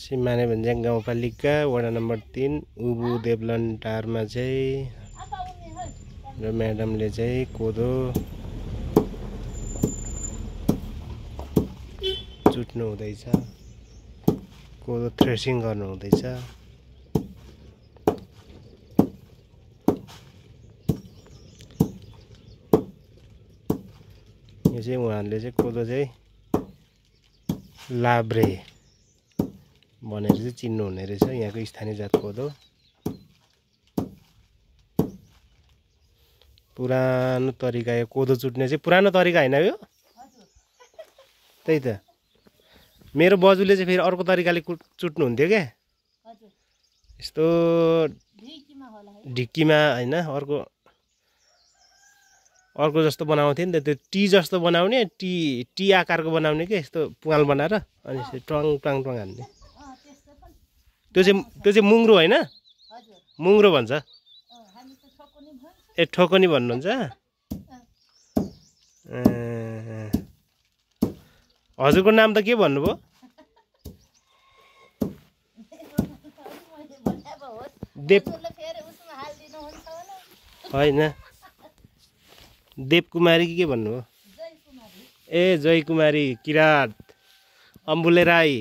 सिमाने भन्ज्याङ गाउँपालिका वडा नम्बर 3 उबु देवलन्टारमा चाहिँ र म्याडमले चाहिँ कोदो चुट्नु हुँदैछ, कोदो थ्रेसिङ गर्नु हुँदैछ। यो चाहिँ उहाँहरूले चाहिँ कोदो चाहिँ लाब्रे भनेर चाहिँ चिन्नु हुने रहेछ, यहाँको स्थानीय जात कोदो। पुरानो तरिका, यो कोदो चुट्ने चाहिँ पुरानो तरिका होइन यो? त्यही त, मेरो बजुले चाहिँ फेरि अर्को तरिकाले चुट्नु हुन्थ्यो क्या, यस्तो ढिक्कीमा होइन, अर्को जस्तो बनाउँथ्यो नि त, त्यो टी जस्तो बनाउने, टी आकारको बनाउने क्या, यस्तो पुवाल बनाएर अनि ट्वाङ ट्वाङ ट्वाङ हान्ने। त्यो चाहिँ मुङ्ग्रो होइन? मुङ्ग्रो भन्छ। ए ठोकनी भन्नुहुन्छ? हजुरको नाम त के भन्नुभयो? देव होइन, देवकुमारी के भन्नुभयो? ए जयकुमारी किरात अम्बुले राई।